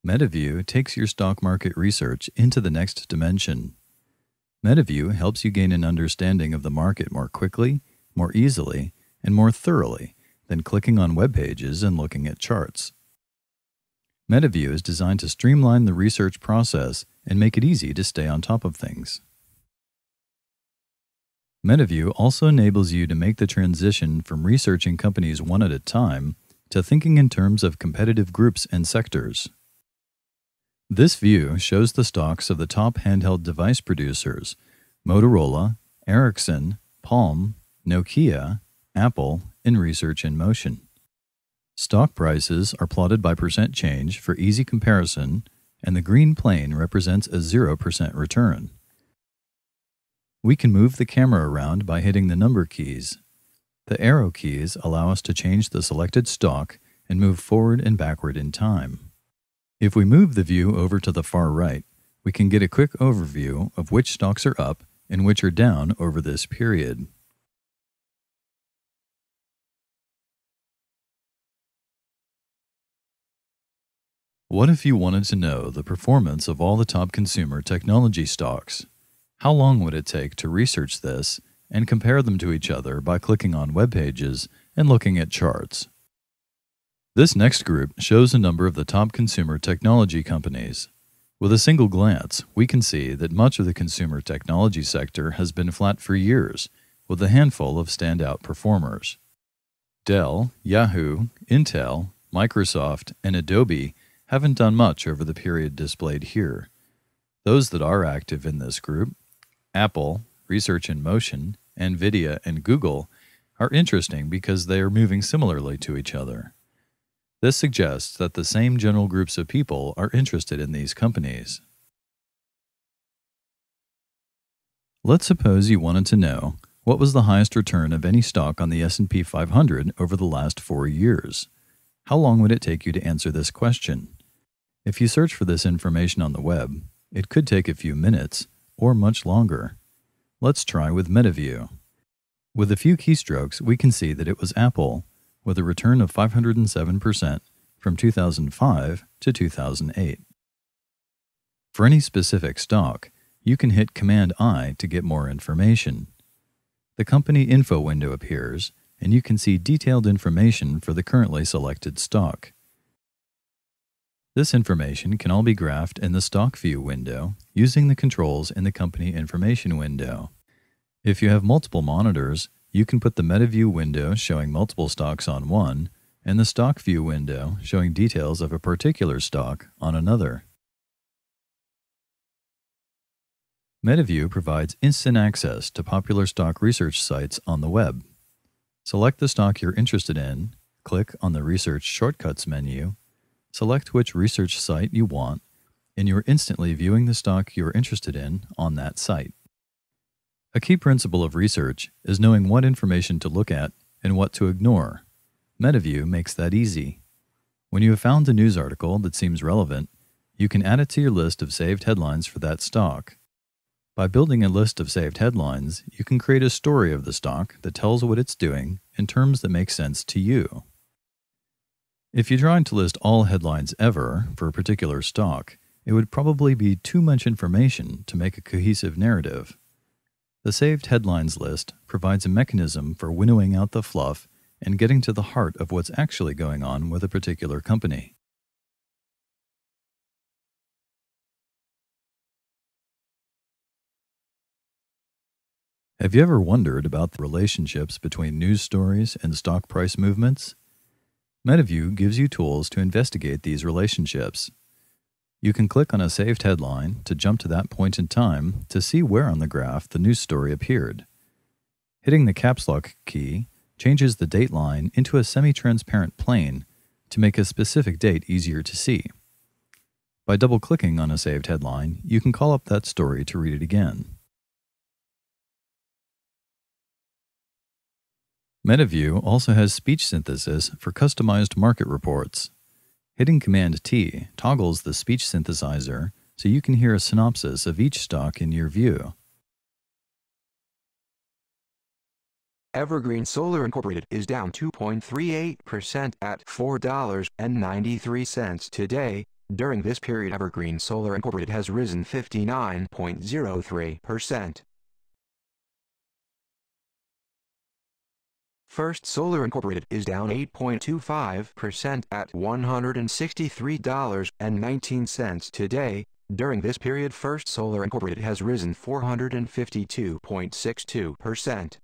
MetaView takes your stock market research into the next dimension. MetaView helps you gain an understanding of the market more quickly, more easily, and more thoroughly than clicking on web pages and looking at charts. MetaView is designed to streamline the research process and make it easy to stay on top of things. MetaView also enables you to make the transition from researching companies one at a time to thinking in terms of competitive groups and sectors. This view shows the stocks of the top handheld device producers: Motorola, Ericsson, Palm, Nokia, Apple, and Research in Motion. Stock prices are plotted by percent change for easy comparison, and the green plane represents a 0% return. We can move the camera around by hitting the number keys. The arrow keys allow us to change the selected stock and move forward and backward in time. If we move the view over to the far right, we can get a quick overview of which stocks are up and which are down over this period. What if you wanted to know the performance of all the top consumer technology stocks? How long would it take to research this and compare them to each other by clicking on web pages and looking at charts? This next group shows a number of the top consumer technology companies. With a single glance, we can see that much of the consumer technology sector has been flat for years, with a handful of standout performers. Dell, Yahoo, Intel, Microsoft, and Adobe haven't done much over the period displayed here. Those that are active in this group, Apple, Research in Motion, NVIDIA, and Google, are interesting because they are moving similarly to each other. This suggests that the same general groups of people are interested in these companies. Let's suppose you wanted to know what was the highest return of any stock on the S&P 500 over the last 4 years. How long would it take you to answer this question? If you search for this information on the web, it could take a few minutes or much longer. Let's try with MetaView. With a few keystrokes, we can see that it was Apple, with a return of 507% from 2005 to 2008. For any specific stock, you can hit Command-I to get more information. The company info window appears, and you can see detailed information for the currently selected stock. This information can all be graphed in the Stock View window using the controls in the Company Information window. If you have multiple monitors, you can put the MetaView window showing multiple stocks on one and the Stock View window showing details of a particular stock on another. MetaView provides instant access to popular stock research sites on the web. Select the stock you're interested in, click on the Research Shortcuts menu, select which research site you want, and you're instantly viewing the stock you're interested in on that site. A key principle of research is knowing what information to look at and what to ignore. MetaView makes that easy. When you have found a news article that seems relevant, you can add it to your list of saved headlines for that stock. By building a list of saved headlines, you can create a story of the stock that tells what it's doing in terms that make sense to you. If you tried to list all headlines ever for a particular stock, it would probably be too much information to make a cohesive narrative. The Saved Headlines list provides a mechanism for winnowing out the fluff and getting to the heart of what's actually going on with a particular company. Have you ever wondered about the relationships between news stories and stock price movements? MetaView gives you tools to investigate these relationships. You can click on a saved headline to jump to that point in time to see where on the graph the news story appeared. Hitting the caps lock key changes the date line into a semi-transparent plane to make a specific date easier to see. By double-clicking on a saved headline, you can call up that story to read it again. MetaView also has speech synthesis for customized market reports. Hitting Command-T toggles the speech synthesizer so you can hear a synopsis of each stock in your view. Evergreen Solar Incorporated is down 2.38% at $4.93 today, During this period, Evergreen Solar Incorporated has risen 59.03%. First Solar Incorporated is down 8.25% at $163.19 today. During this period, First Solar Incorporated has risen 452.62%.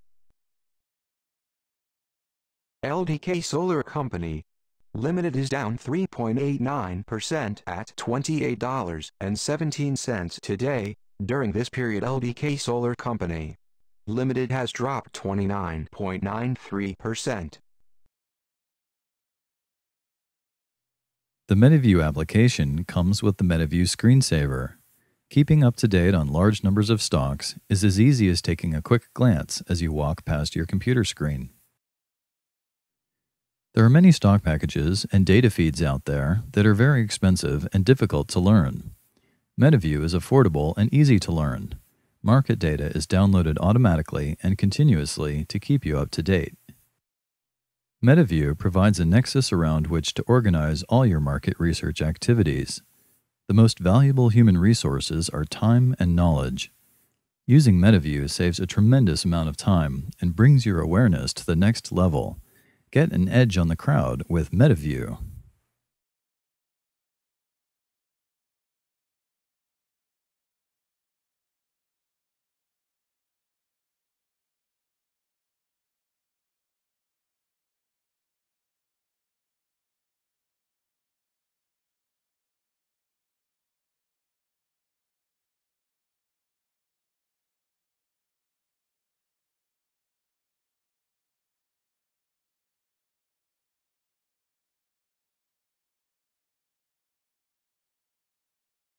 LDK Solar Company Limited is down 3.89% at $28.17 today. During this period, LDK Solar Company Limited has dropped 29.93%. The MetaView application comes with the MetaView screensaver. Keeping up to date on large numbers of stocks is as easy as taking a quick glance as you walk past your computer screen. There are many stock packages and data feeds out there that are very expensive and difficult to learn. MetaView is affordable and easy to learn. Market data is downloaded automatically and continuously to keep you up to date. MetaView provides a nexus around which to organize all your market research activities. The most valuable human resources are time and knowledge. Using MetaView saves a tremendous amount of time and brings your awareness to the next level. Get an edge on the crowd with MetaView.